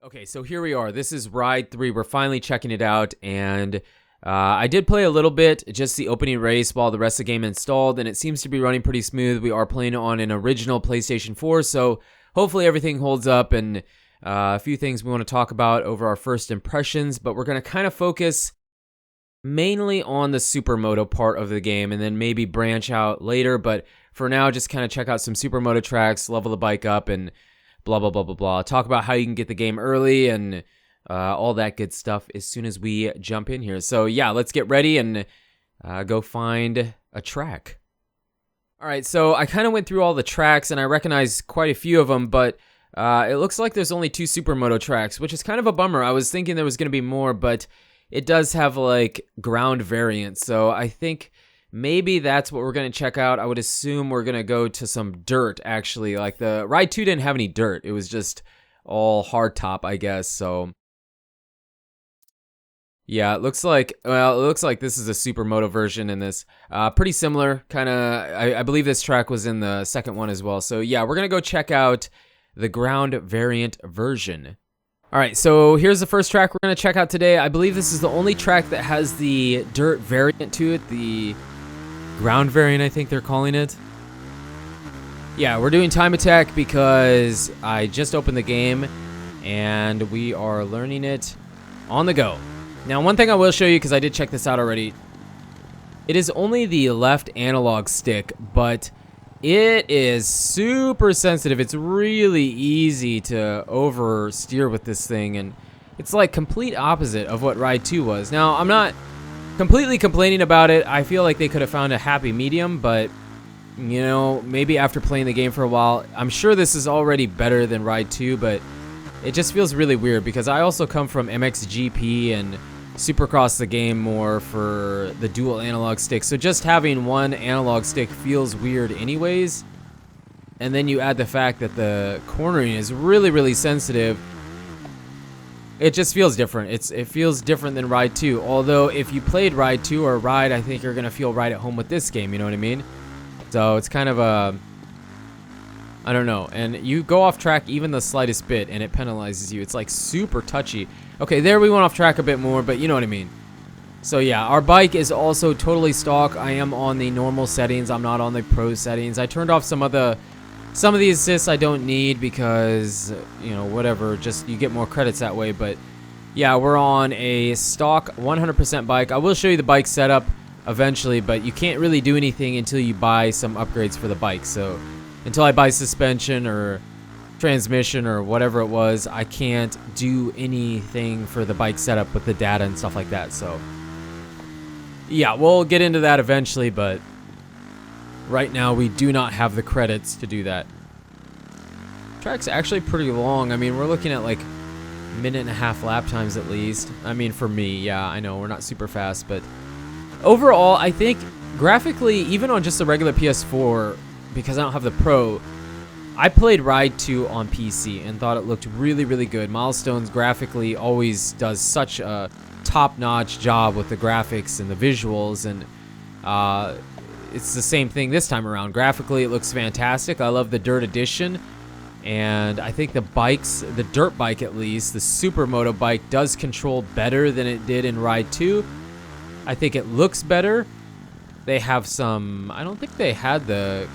Okay, so here we are. This is Ride 3. We're finally checking it out, and I did play a little bit, just the opening race while the rest of the game installed, and it seems to be running pretty smooth. We are playing on an original PlayStation 4, so hopefully everything holds up, and a few things we want to talk about over our first impressions, but we're going to kind of focus mainly on the Supermoto part of the game, and then maybe branch out later, but for now, just kind of check out some Supermoto tracks, level the bike up, and blah, blah, blah, blah, blah. Talk about how you can get the game early and all that good stuff as soon as we jump in here. So yeah, let's get ready and go find a track. All right, so I kind of went through all the tracks and I recognized quite a few of them, but it looks like there's only 2 Supermoto tracks, which is kind of a bummer. I was thinking there was going to be more, but it does have like ground variants. So I think maybe that's what we're going to check out. I would assume we're going to go to some dirt, actually. Like the Ride 2 didn't have any dirt. It was just all hardtop, I guess. So yeah, it looks like this is a Supermoto version in this. Pretty similar, kind of. I believe this track was in the second one as well. So yeah, we're going to go check out the ground variant version. All right, so here's the first track we're going to check out today. I believe this is the only track that has the dirt variant to it, the ground variant, I think they're calling it. Yeah, we're doing time attack because I just opened the game and we are learning it on the go. Now, one thing I will show you, because I did check this out already, it is only the left analog stick, but it is super sensitive. It's really easy to oversteer with this thing, and it's like complete opposite of what Ride 2 was. Now, I'm not completely complaining about it. I feel like they could have found a happy medium, but you know, maybe after playing the game for a while, I'm sure this is already better than Ride 2, but it just feels really weird because I also come from MXGP and Supercross the game more for the dual analog stick. So just having one analog stick feels weird anyways. And then you add the fact that the cornering is really, really sensitive. It just feels different. It feels different than Ride 2. Although if you played Ride 2 or Ride, I think you're going to feel right at home with this game, you know what I mean? So it's kind of a, I don't know. And you go off track even the slightest bit and it penalizes you. It's like super touchy. Okay, there we went off track a bit more, but you know what I mean. So yeah, our bike is also totally stock. I am on the normal settings. I'm not on the pro settings. I turned off some of the assists I don't need because, you know, whatever, just you get more credits that way. But yeah, we're on a stock 100% bike. I will show you the bike setup eventually, but you can't really do anything until you buy some upgrades for the bike. So until I buy suspension or transmission or whatever it was, I can't do anything for the bike setup with the data and stuff like that. So yeah, we'll get into that eventually, but right now we do not have the credits to do that. Track's actually pretty long. I mean, we're looking at like minute and a half lap times at least. I mean, for me, yeah, I know we're not super fast, but overall, I think graphically, even on just a regular PS4, because I don't have the Pro, I played Ride 2 on PC and thought it looked really, really good. Milestones graphically always does such a top-notch job with the graphics and the visuals, and it's the same thing this time around. Graphically, it looks fantastic. I love the Dirt Edition, and I think the bikes, the dirt bike at least, the Supermoto bike does control better than it did in Ride 2. I think it looks better. They have some, I don't think they had the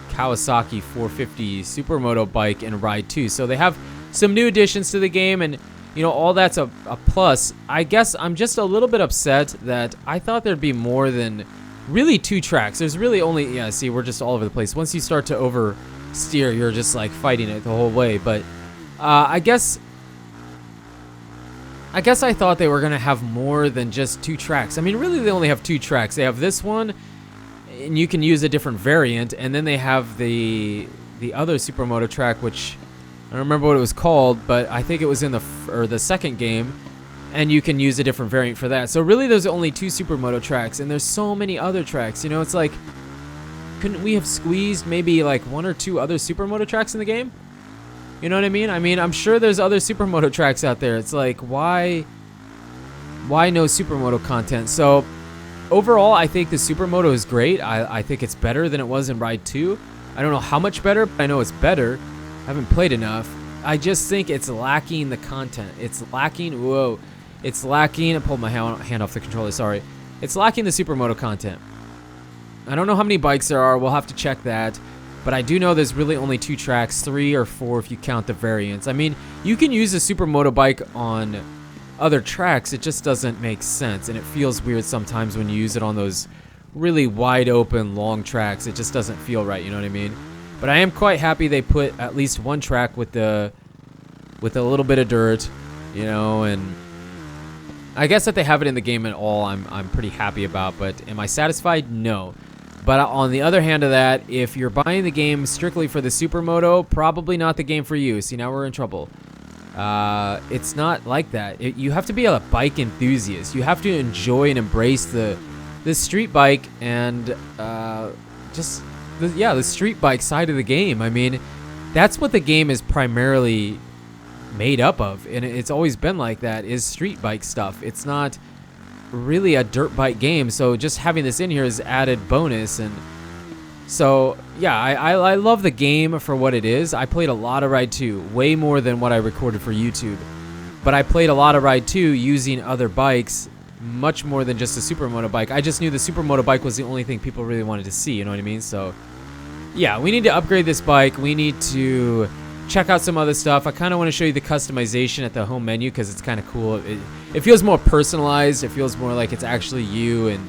Kawasaki 450 Supermoto bike in Ride 2, so they have some new additions to the game, and you know, all that's a plus. I guess I'm just a little bit upset that I thought there'd be more than really 2 tracks. There's really only, yeah, see, we're just all over the place. Once you start to oversteer, you're just like fighting it the whole way. But I guess I thought they were gonna have more than just 2 tracks. I mean, really, they only have 2 tracks. They have this one, and you can use a different variant, and then they have the other Supermoto track, which I don't remember what it was called, but I think it was in the second game, and you can use a different variant for that. So really, there's only 2 Supermoto tracks, and there's so many other tracks. You know, it's like, couldn't we have squeezed maybe like 1 or 2 other Supermoto tracks in the game? You know what I mean? I mean, I'm sure there's other Supermoto tracks out there. It's like, why no Supermoto content? So overall, I think the Supermoto is great. I think it's better than it was in Ride 2. I don't know how much better, but I know it's better. I haven't played enough. I just think it's lacking the content. It's lacking, whoa. It's lacking, I pulled my hand off the controller, sorry. It's lacking the Supermoto content. I don't know how many bikes there are, we'll have to check that. But I do know there's really only 2 tracks, 3 or 4 if you count the variants. I mean, you can use a Supermoto bike on other tracks, it just doesn't make sense. And it feels weird sometimes when you use it on those really wide open, long tracks. It just doesn't feel right, you know what I mean? But I am quite happy they put at least one track with a little bit of dirt, you know, and I guess that they have it in the game at all, I'm pretty happy about. But am I satisfied? No. But on the other hand of that, if you're buying the game strictly for the Supermoto, probably not the game for you. See, now we're in trouble. It's not like that. You have to be a bike enthusiast. You have to enjoy and embrace the street bike and the street bike side of the game. I mean, that's what the game is primarily made up of, and it's always been like that, is street bike stuff. It's not really a dirt bike game, so just having this in here is added bonus. And so yeah, I love the game for what it is. I played a lot of Ride 2, way more than what I recorded for YouTube, but I played a lot of Ride 2 using other bikes, much more than just a Supermoto bike. I just knew the Supermoto bike was the only thing people really wanted to see, you know what I mean? So yeah, we need to upgrade this bike. We need to check out some other stuff. I kind of want to show you the customization at the home menu because it's kind of cool. It feels more personalized. It feels more like it's actually you. And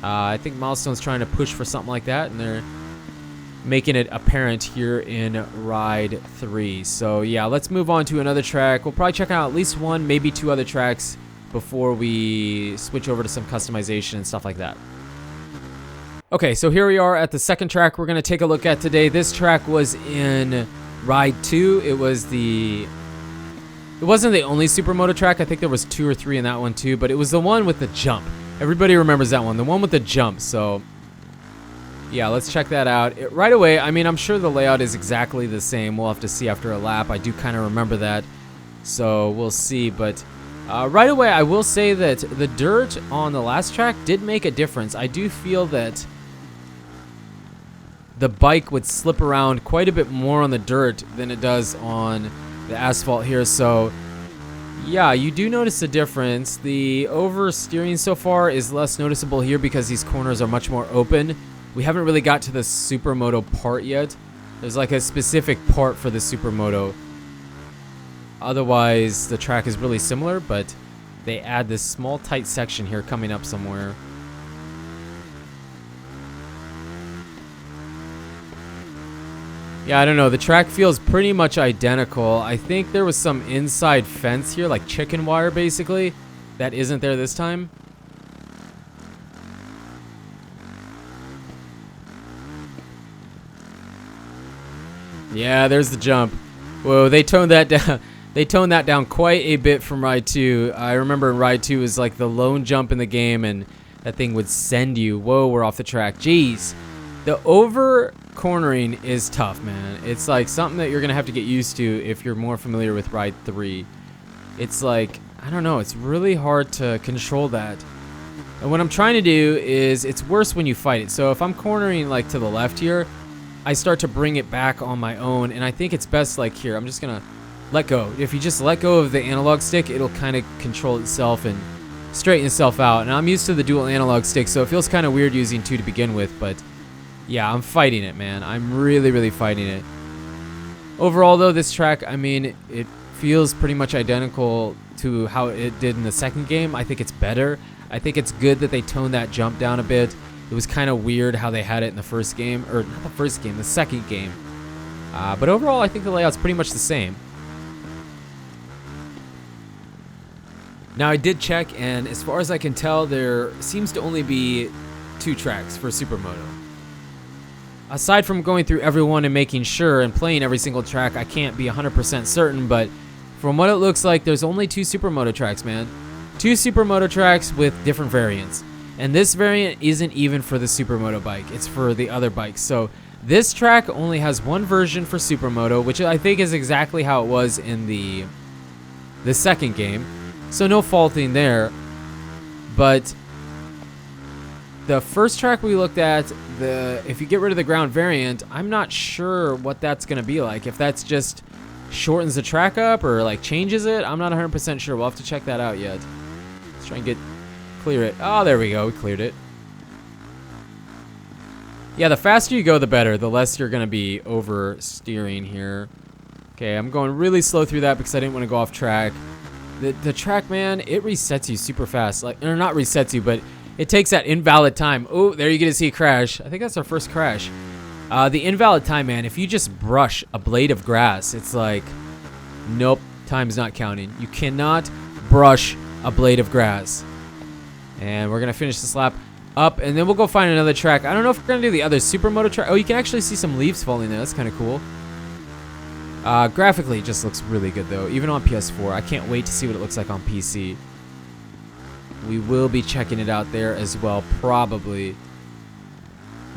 I think Milestone's trying to push for something like that, and they're making it apparent here in Ride 3. So yeah, let's move on to another track. We'll probably check out at least 1, maybe 2 other tracks before we switch over to some customization and stuff like that. Okay, so here we are at the second track we're going to take a look at today. This track was in Ride 2. It wasn't the only Supermoto track. I think there was 2 or 3 in that one too, but it was the one with the jump. Everybody remembers that one, the one with the jump. So yeah, let's check that out. Right away, I mean, I'm sure the layout is exactly the same. We'll have to see after a lap. I do kind of remember that, so we'll see. But right away, I will say that the dirt on the last track did make a difference. I do feel that the bike would slip around quite a bit more on the dirt than it does on the asphalt here. So yeah, you do notice a difference. The oversteering so far is less noticeable here because these corners are much more open. We haven't really got to the Supermoto part yet. There's like a specific part for the Supermoto. Otherwise, the track is really similar, but they add this small tight section here coming up somewhere. Yeah, I don't know. The track feels pretty much identical. I think there was some inside fence here, like chicken wire basically, that isn't there this time. Yeah, there's the jump. Whoa, they toned that down. They toned that down quite a bit from Ride 2. I remember in Ride 2 was like the lone jump in the game, and that thing would send you. Whoa, we're off the track. Jeez. The over cornering is tough, man. It's like something that you're gonna have to get used to if you're more familiar with Ride 3. It's like, I don't know, it's really hard to control that. And what I'm trying to do is, it's worse when you fight it. So if I'm cornering like to the left here, I start to bring it back on my own, and I think it's best like here. I'm just gonna let go. If you just let go of the analog stick, it'll kind of control itself and straighten itself out. And I'm used to the dual analog stick, so it feels kind of weird using 2 to begin with, but yeah, I'm fighting it, man. I'm really, really fighting it. Overall, though, this track, I mean, it feels pretty much identical to how it did in the second game. I think it's better. I think it's good that they toned that jump down a bit. It was kind of weird how they had it in the first game, or not the first game, the second game. But overall, I think the layout's pretty much the same. Now, I did check, and as far as I can tell, there seems to only be 2 tracks for Supermoto. Aside from going through everyone and making sure and playing every single track, I can't be 100% certain, but from what it looks like, there's only 2 Supermoto tracks, man. 2 Supermoto tracks with different variants. And this variant isn't even for the Supermoto bike, it's for the other bikes. So this track only has 1 version for Supermoto, which I think is exactly how it was in the second game. So no faulting there. But the first track we looked at, if you get rid of the ground variant, I'm not sure what that's going to be like. If that's just shortens the track up or like changes it. I'm not 100% sure. We'll have to check that out yet. Let's try and clear it. Oh, there we go. We cleared it. Yeah, the faster you go, the better. The less you're going to be oversteering here. Okay, I'm going really slow through that because I didn't want to go off track. The track, man, it resets you super fast. Like, or not resets you, but it takes that invalid time. Oh, there you get to see a crash. I think that's our first crash. The invalid time, man, if you just brush a blade of grass, it's like, nope, time's not counting. You cannot brush a blade of grass. And we're going to finish this lap up, and then we'll go find another track. I don't know if we're going to do the other Supermoto track. Oh, you can actually see some leaves falling there. That's kind of cool. Graphically, it just looks really good, though, even on PS4. I can't wait to see what it looks like on PC. We will be checking it out there as well, probably.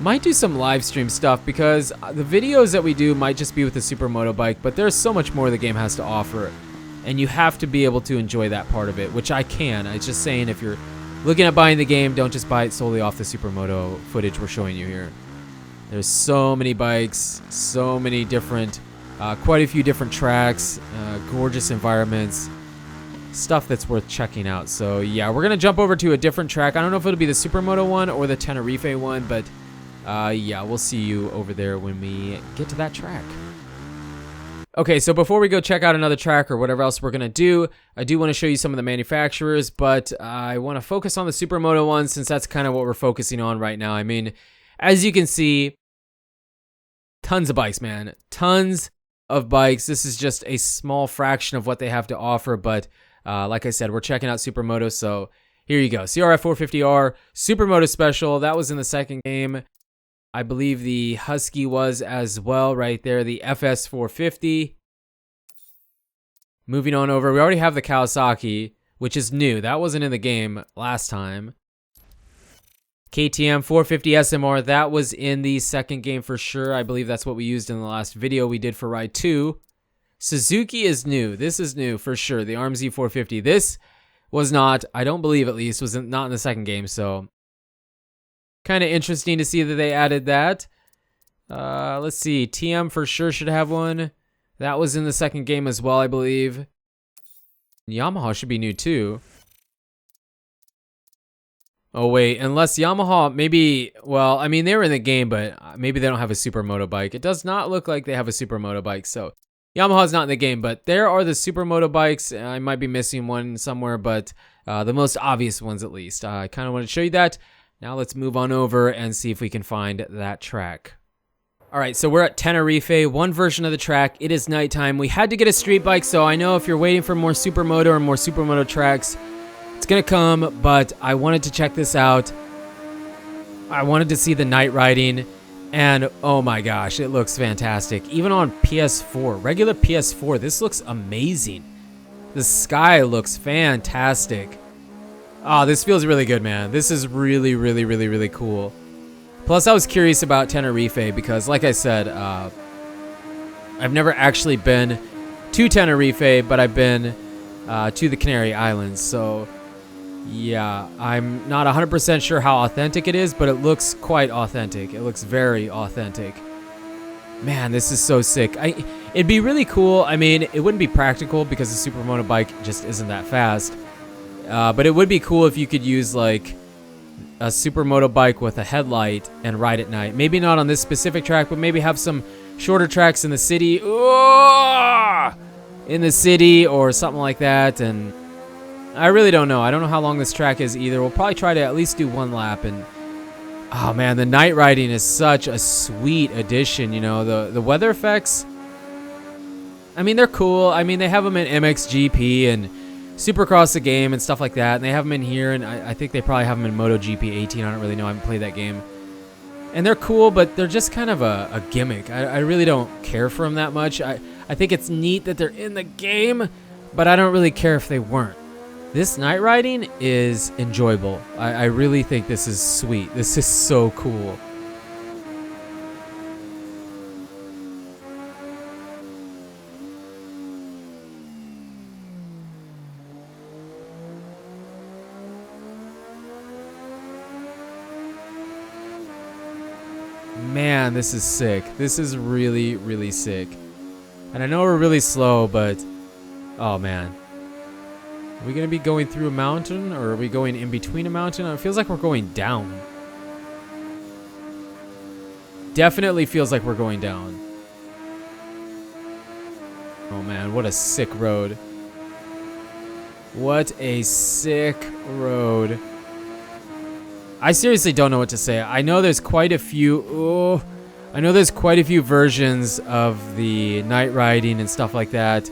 Might do some live stream stuff because the videos that we do might just be with the Supermoto bike, but there's so much more the game has to offer, and you have to be able to enjoy that part of it, which I can. I'm just saying, if you're looking at buying the game, don't just buy it solely off the Supermoto footage we're showing you here. There's so many bikes, so many different, quite a few different tracks, gorgeous environments, stuff that's worth checking out. So yeah, we're gonna jump over to a different track. I don't know if it'll be the Supermoto one or the Tenerife one, but yeah, we'll see you over there when we get to that track. Okay, so before we go check out another track or whatever else we're gonna do, I do want to show you some of the manufacturers, but I want to focus on the Supermoto one since that's kind of what we're focusing on right now. I mean, as you can see, tons of bikes, man. Tons of bikes. This is just a small fraction of what they have to offer, but like I said, we're checking out Supermoto, so here you go. CRF 450R, Supermoto Special. That was in the second game. I believe the Husky was as well right there, the FS 450. Moving on over, we already have the Kawasaki, which is new. That wasn't in the game last time. KTM 450 SMR, that was in the second game for sure. I believe that's what we used in the last video we did for Ride 2. Suzuki is new. This is new for sure, the RMZ 450. This was not, I don't believe at least, was not in the second game, so kind of interesting to see that they added that. Let's see, TM for sure should have one. That was in the second game as well, I believe. Yamaha should be new too. Oh wait, unless Yamaha, maybe, well, I mean, they were in the game, but maybe they don't have a Supermoto bike. It does not look like they have a Supermoto bike, so Yamaha's not in the game, but there are the Supermoto bikes. I might be missing one somewhere, but the most obvious ones at least. I kind of want to show you that. Now let's move on over and see if we can find that track. All right, so we're at Tenerife, one version of the track. It is nighttime. We had to get a street bike, so I know if you're waiting for more Supermoto or more Supermoto tracks, it's gonna come, but I wanted to check this out. I wanted to see the night riding, and oh my gosh, it looks fantastic. Even on PS4, regular PS4, this looks amazing. The sky looks fantastic. Oh, this feels really good, man. This is really, really, really, really cool. Plus, I was curious about Tenerife because, like I said, I've never actually been to Tenerife, but I've been to the Canary Islands. So, yeah, I'm not 100% sure how authentic it is, but it looks quite authentic. It looks very authentic. Man, this is so sick. It'd be really cool. I mean, it wouldn't be practical because the Supermoto bike just isn't that fast. But it would be cool if you could use like a Supermoto bike with a headlight and ride at night. Maybe not on this specific track, but maybe have some shorter tracks in the city. In the city or something like that. And I really don't know. I don't know how long this track is either. We'll probably try to at least do one lap. And oh man, the night riding is such a sweet addition. You know, the weather effects, I mean, they're cool. I mean, they have them in MXGP and Supercross the game and stuff like that, and they have them in here, and I think they probably have them in MotoGP 18. I don't really know. I haven't played that game. And they're cool, but they're just kind of a gimmick. I really don't care for them that much. I think it's neat that they're in the game, but I don't really care if they weren't. This night riding is enjoyable. I really think this is sweet. This is so cool. Man, this is sick. This is really, really sick. And I know we're really slow, but oh man. Are we gonna be going through a mountain, or are we going in between a mountain? It feels like we're going down. Definitely feels like we're going down. Oh man, what a sick road. What a sick road. I seriously don't know what to say. I know there's quite a few versions of the night riding and stuff like that,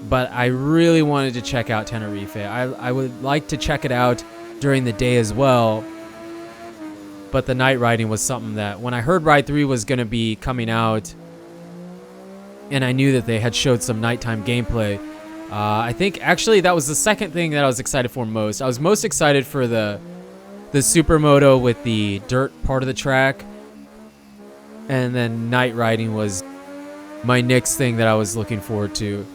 but I really wanted to check out Tenerife. I would like to check it out during the day as well, but the night riding was something that when I heard Ride 3 was going to be coming out, and I knew that they had showed some nighttime gameplay, I think actually that was the second thing that I was excited for most. I was most excited for the Supermoto with the dirt part of the track, and then night riding was my next thing that I was looking forward to,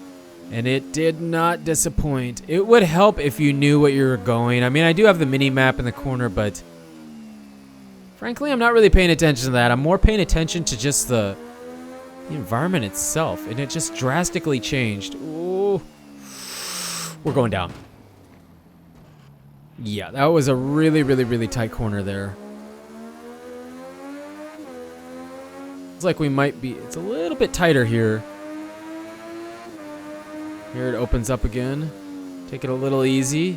and it did not disappoint. It would help if you knew what you were going. I mean, I do have the mini map in the corner, but frankly, I'm not really paying attention to that. I'm more paying attention to just the environment itself, and it just drastically changed. Ooh, we're going down. Yeah, that was a really, really, really tight corner there. It's like we might be, it's a little bit tighter here. Here it opens up again. Take it a little easy.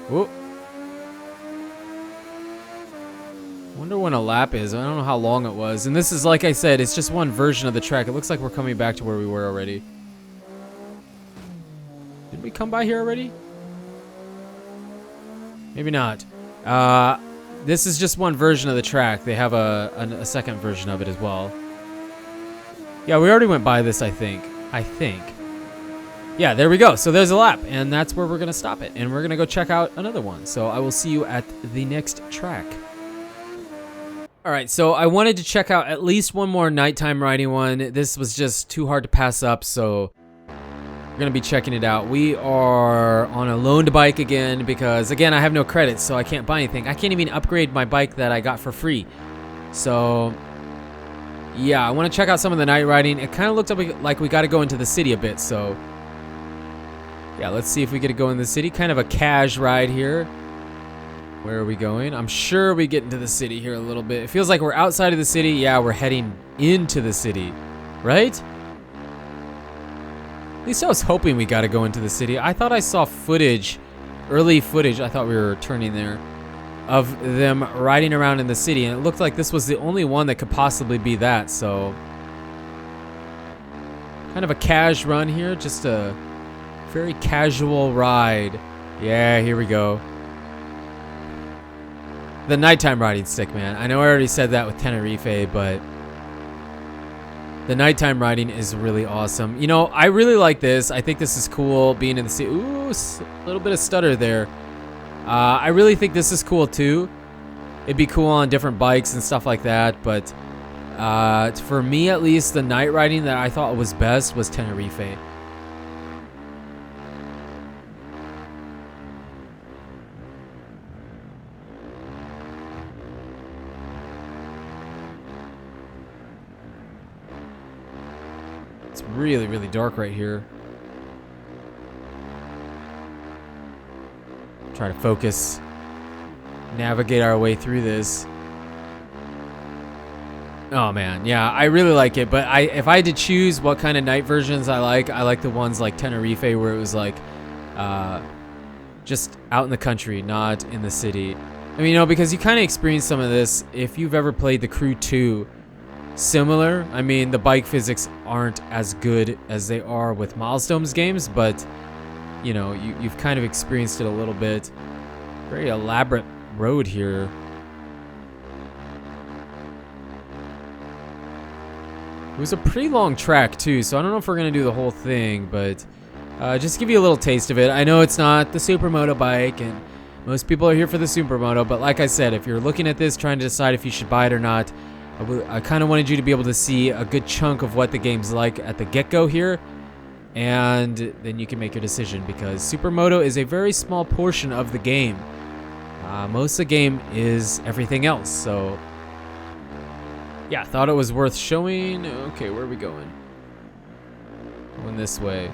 Whoop. Wonder when a lap is. I don't know how long it was. And this is, like I said, it's just one version of the track. It looks like we're coming back to where we were already. Did we come by here already? Maybe not. This is just one version of the track. They have a second version of it as well. Yeah, we already went by this, I think. Yeah, there we go. So there's a lap, and that's where we're going to stop it. And we're going to go check out another one. So I will see you at the next track. All right, so I wanted to check out at least one more nighttime riding one. This was just too hard to pass up, so we're going to be checking it out. We are on a loaned bike again because, again, I have no credits, so I can't buy anything. I can't even upgrade my bike that I got for free. So yeah, I want to check out some of the night riding. It kind of looked like we got to go into the city a bit, so yeah, let's see if we get to go in the city. Kind of a cash ride here. Where are we going? I'm sure we get into the city here a little bit. It feels like we're outside of the city. Yeah, we're heading into the city, right? At least I was hoping we got to go into the city. I thought I saw footage, early footage, I thought we were turning there, of them riding around in the city, and it looked like this was the only one that could possibly be that, so kind of a cash run here, just a very casual ride. Yeah, here we go. The nighttime riding stick, man. I know I already said that with Tenerife, but the nighttime riding is really awesome. You know, I really like this. I think this is cool, being in the city. Ooh, a little bit of stutter there. I really think this is cool too. It'd be cool on different bikes and stuff like that, but for me at least, the night riding that I thought was best was Tenerife. It's really, really dark right here. Try to focus, navigate our way through this. Oh man, yeah, I really like it, but if I had to choose what kind of night versions I like the ones like Tenerife where it was like just out in the country, not in the city. I mean, you know, because you kind of experience some of this if you've ever played The Crew 2. Similar. I mean, the bike physics aren't as good as they are with Milestones games, but you know, you've kind of experienced it a little bit. Very elaborate road here. It was a pretty long track too, so I don't know if we're gonna do the whole thing, but just give you a little taste of it. I know it's not the Supermoto bike, and most people are here for the Supermoto, but like I said, if you're looking at this trying to decide if you should buy it or not, I kind of wanted you to be able to see a good chunk of what the game's like at the get-go here, and then you can make your decision, because Supermoto is a very small portion of the game. Most of the game is everything else, so Yeah, thought it was worth showing. Okay, where are we going? Going this way.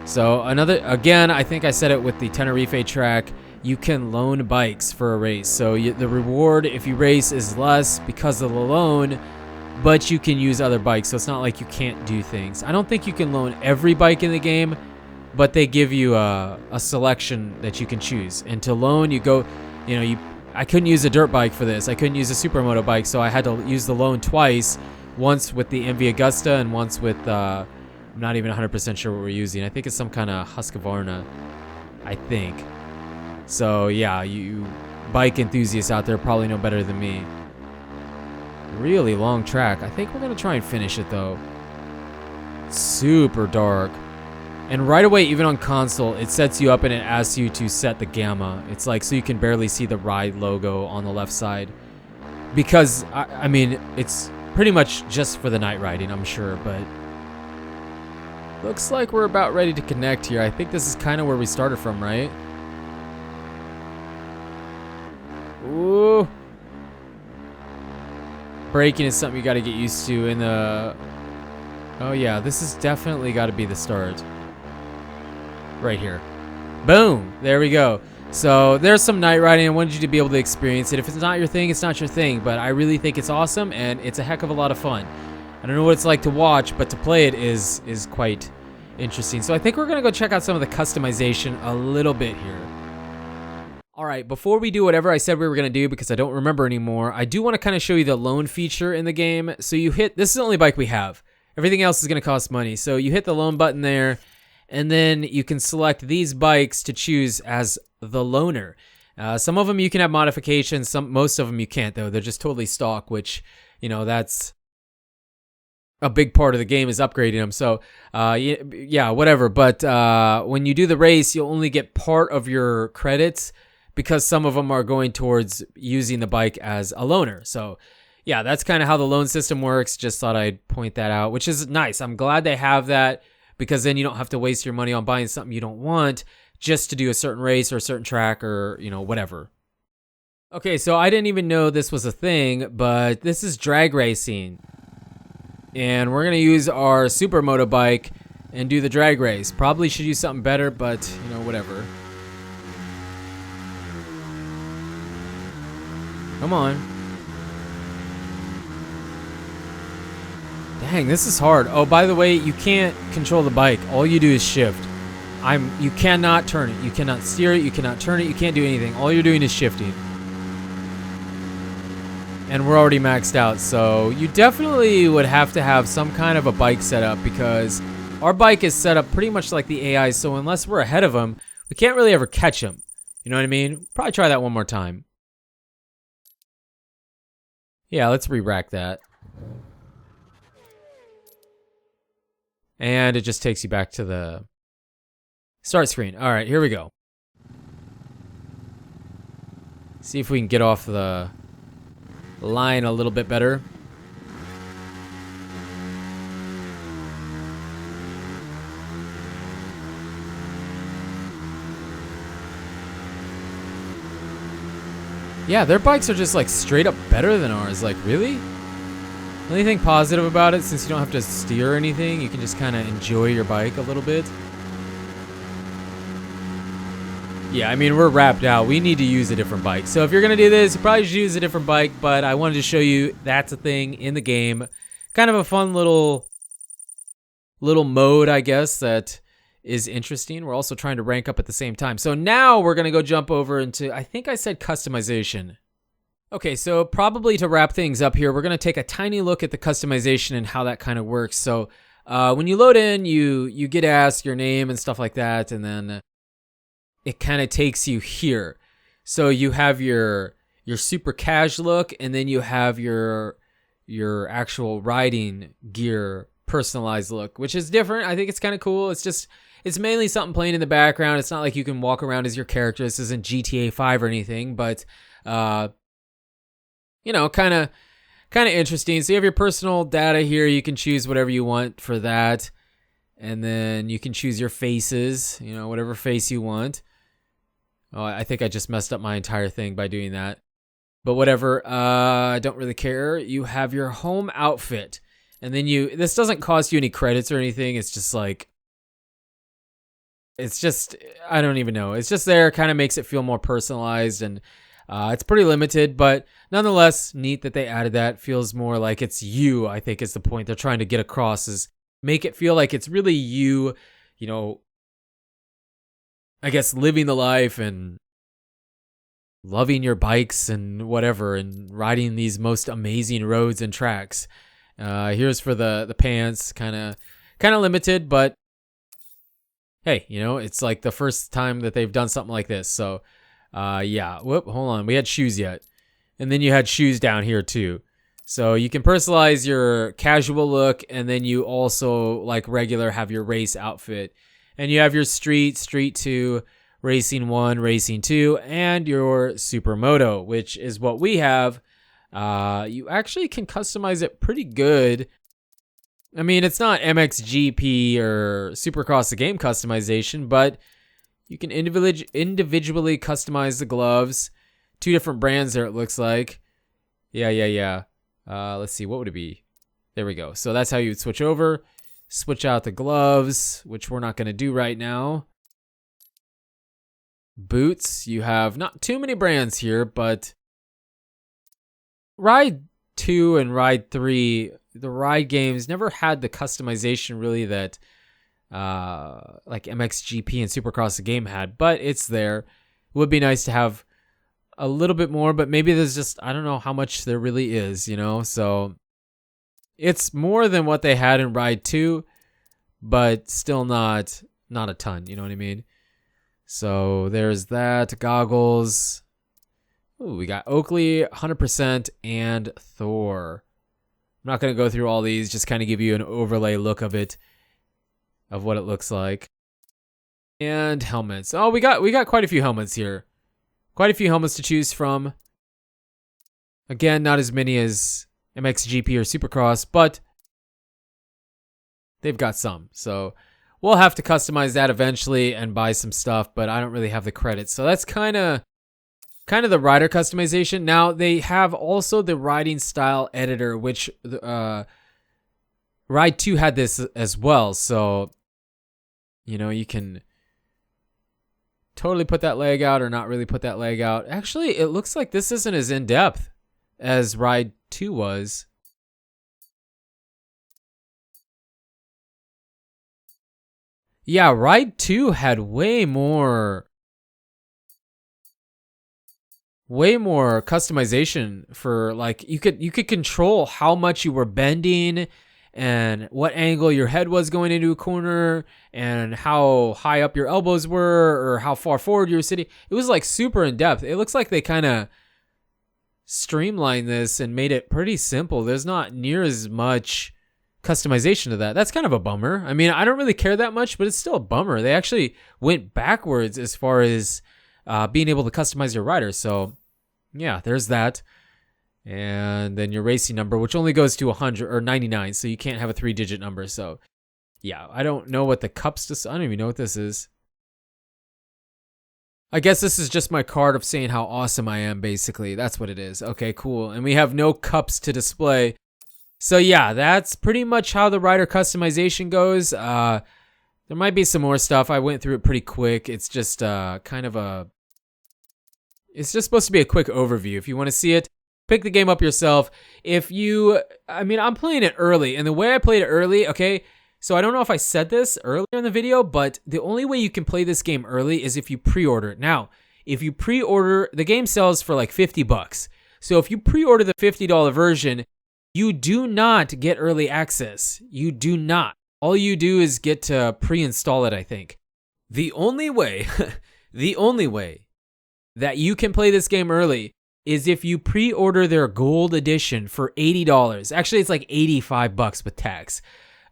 So again, I think I said it with the Tenerife track, you can loan bikes for a race. So the reward if you race is less because of the loan, but you can use other bikes. So it's not like you can't do things. I don't think you can loan every bike in the game, but they give you a selection that you can choose. And to loan, you go, I couldn't use a dirt bike for this. I couldn't use a Supermoto bike, so I had to use the loan twice. Once with the MV Agusta and once with, I'm not even 100% sure what we're using. I think it's some kind of Husqvarna, I think. So yeah, you bike enthusiasts out there probably know better than me. Really long track. I think we're going to try and finish it though. Super dark. And right away, even on console, it sets you up and it asks you to set the gamma. It's like, so you can barely see the ride logo on the left side. Because, I mean, it's pretty much just for the night riding, I'm sure, but looks like we're about ready to connect here. I think this is kind of where we started from, right? Ooh. Braking is something you got to get used to in the... Oh yeah, this has definitely got to be the start. Right here. Boom! There we go. So there's some night riding. I wanted you to be able to experience it. If it's not your thing, it's not your thing. But I really think it's awesome, and it's a heck of a lot of fun. I don't know what it's like to watch, but to play it is quite interesting. So I think we're going to go check out some of the customization a little bit here. All right, before we do whatever I said we were going to do, because I don't remember anymore, I do want to kind of show you the loan feature in the game. So you hit, this is the only bike we have. Everything else is going to cost money. So you hit the loan button there, and then you can select these bikes to choose as the loaner. Some of them you can have modifications. Most of them you can't, though. They're just totally stock, which, that's a big part of the game is upgrading them. So, yeah, whatever. But when you do the race, you'll only get part of your credits because some of them are going towards using the bike as a loaner. So, yeah, that's kind of how the loan system works. Just thought I'd point that out, which is nice. I'm glad they have that, because then you don't have to waste your money on buying something you don't want just to do a certain race or a certain track or, whatever. Okay, so I didn't even know this was a thing, but this is drag racing. And we're going to use our Supermoto bike and do the drag race. Probably should use something better, but, whatever. Come on. Dang, this is hard. Oh, by the way, you can't control the bike. All you do is shift. You cannot turn it. You cannot steer it. You cannot turn it. You can't do anything. All you're doing is shifting. And we're already maxed out, so you definitely would have to have some kind of a bike setup, because our bike is set up pretty much like the AI, so unless we're ahead of them, we can't really ever catch them. You know what I mean? Probably try that one more time. Yeah, let's re-rack that. And it just takes you back to the start screen. All right, here we go. See if we can get off the line a little bit better. Yeah, their bikes are just like straight up better than ours. Like, really? Anything positive about it, since you don't have to steer or anything, you can just kind of enjoy your bike a little bit. Yeah, I mean, we're wrapped out. We need to use a different bike. So if you're going to do this, you probably should use a different bike, but I wanted to show you that's a thing in the game. Kind of a fun little mode, I guess, that is interesting. We're also trying to rank up at the same time. So now we're going to go jump over into, I think I said customization. Okay, so probably to wrap things up here, we're going to take a tiny look at the customization and how that kind of works. So when you load in, you get asked your name and stuff like that, and then it kind of takes you here. So you have your super cash look, and then you have your actual riding gear personalized look, which is different. I think it's kind of cool. It's mainly something playing in the background. It's not like you can walk around as your character. This isn't GTA 5 or anything, but kind of interesting. So you have your personal data here. You can choose whatever you want for that. And then you can choose your faces, whatever face you want. Oh, I think I just messed up my entire thing by doing that. But whatever, I don't really care. You have your home outfit. And then this doesn't cost you any credits or anything. It's just like, I don't even know. It's just there, kind of makes it feel more personalized, and it's pretty limited, but nonetheless, neat that they added that. Feels more like it's you, I think is the point they're trying to get across, is make it feel like it's really you, I guess living the life and loving your bikes and whatever, and riding these most amazing roads and tracks. Here's for the pants, kind of limited, but hey, it's like the first time that they've done something like this. So, yeah. Whoop, hold on. We had shoes yet. And then you had shoes down here too. So you can personalize your casual look, and then you also, like regular, have your race outfit. And you have your street 2, racing 1, racing 2, and your Supermoto, which is what we have. You actually can customize it pretty good. I mean, it's not MXGP or Supercross the game customization, but you can individually customize the gloves. 2 different brands there, it looks like. Yeah. Let's see, what would it be? There we go. So that's how you would switch over. Switch out the gloves, which we're not going to do right now. Boots, you have not too many brands here, but Ride 2 and Ride 3, the Ride games never had the customization really that like MXGP and Supercross the game had, but it's there. It would be nice to have a little bit more, but maybe there's just, I don't know how much there really is, so it's more than what they had in Ride 2, but still not a ton, you know what I mean? So there's that. Goggles. Ooh, we got Oakley, 100%, and Thor. I'm not going to go through all these, just kind of give you an overlay look of it, of what it looks like. And helmets. Oh, we got quite a few helmets here. Quite a few helmets to choose from. Again, not as many as MXGP or Supercross, but they've got some. So we'll have to customize that eventually and buy some stuff, but I don't really have the credits. So that's kind of the rider customization. Now, they have also the riding style editor, which Ride 2 had this as well. So, you can totally put that leg out or not really put that leg out. Actually, it looks like this isn't as in-depth as Ride 2 was. Yeah, Ride 2 had way more customization for, like, you could control how much you were bending and what angle your head was going into a corner and how high up your elbows were or how far forward you were sitting. It was like super in depth. It looks like they kind of streamlined this and made it pretty simple. There's not near as much customization to that. That's kind of a bummer. I mean, I don't really care that much, but it's still a bummer. They actually went backwards as far as being able to customize your rider. So yeah, there's that. And then your racing number, which only goes to 100 or 99, so you can't have a 3-digit number. So yeah, I don't know what the cups, I don't even know what this is. I guess this is just my card of saying how awesome I am, basically. That's what it is. Okay, cool. And we have no cups to display. So yeah, that's pretty much how the rider customization goes. There might be some more stuff. I went through it pretty quick. It's just it's just supposed to be a quick overview. If you want to see it, pick the game up yourself. I'm playing it early, and the way I played it early, okay, so I don't know if I said this earlier in the video, but the only way you can play this game early is if you pre-order it. Now, if you pre-order, the game sells for like $50. So if you pre-order the $50 version, you do not get early access. You do not. All you do is get to pre-install it, I think. The only way that you can play this game early is if you pre-order their gold edition for $80. Actually, it's like $85 with tax.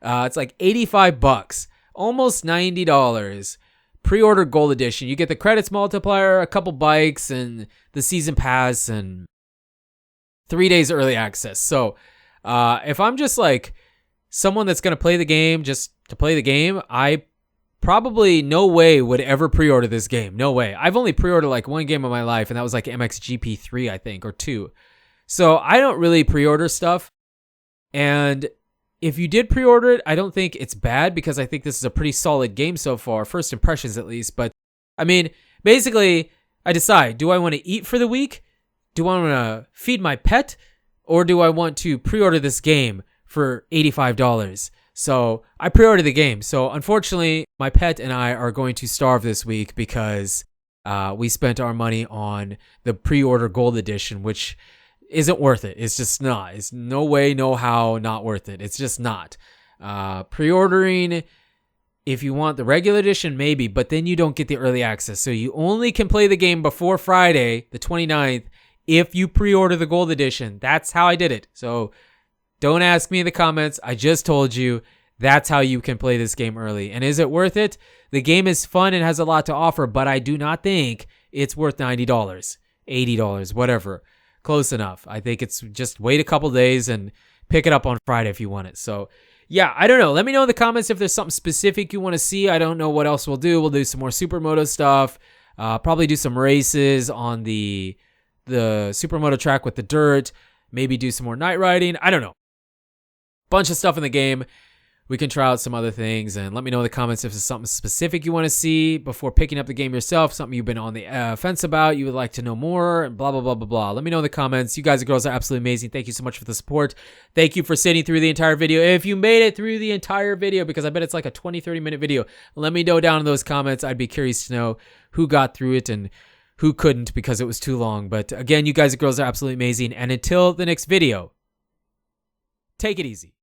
It's like $85, almost $90. Pre-order gold edition. You get the credits multiplier, a couple bikes, and the season pass, and 3 days early access. So if I'm just like someone that's going to play the game just to play the game, I probably no way would ever pre-order this game. No way. I've only pre-ordered like one game in my life, and that was like MXGP3, I think, or 2. So I don't really pre-order stuff. And if you did pre-order it, I don't think it's bad because I think this is a pretty solid game so far, first impressions at least. But I mean, basically, I decide, do I want to eat for the week? Do I want to feed my pet? Or do I want to pre-order this game for $85? So I pre-ordered the game. So unfortunately, my pet and I are going to starve this week because we spent our money on the pre-order gold edition, which isn't worth it. It's just not. It's no way, no how not worth it. It's just not. Pre-ordering, if you want the regular edition, maybe, but then you don't get the early access. So you only can play the game before Friday, the 29th, if you pre-order the gold edition. That's how I did it. So don't ask me in the comments. I just told you that's how you can play this game early. And is it worth it? The game is fun and has a lot to offer, but I do not think it's worth $90, $80, whatever. Close enough. I think it's just wait a couple days and pick it up on Friday if you want it. So yeah, I don't know. Let me know in the comments if there's something specific you want to see. I don't know what else we'll do. We'll do some more Supermoto stuff. Probably do some races on the Supermoto track with the dirt. Maybe do some more night riding. I don't know. Bunch of stuff in the game. We can try out some other things, and let me know in the comments if there's something specific you want to see before picking up the game yourself, something you've been on the fence about, you would like to know more, and blah, blah, blah, blah, blah. Let me know in the comments. You guys and girls are absolutely amazing. Thank you so much for the support. Thank you for sitting through the entire video. If you made it through the entire video, because I bet it's like a 20, 30-minute video, let me know down in those comments. I'd be curious to know who got through it and who couldn't because it was too long. But again, you guys and girls are absolutely amazing. And until the next video, take it easy.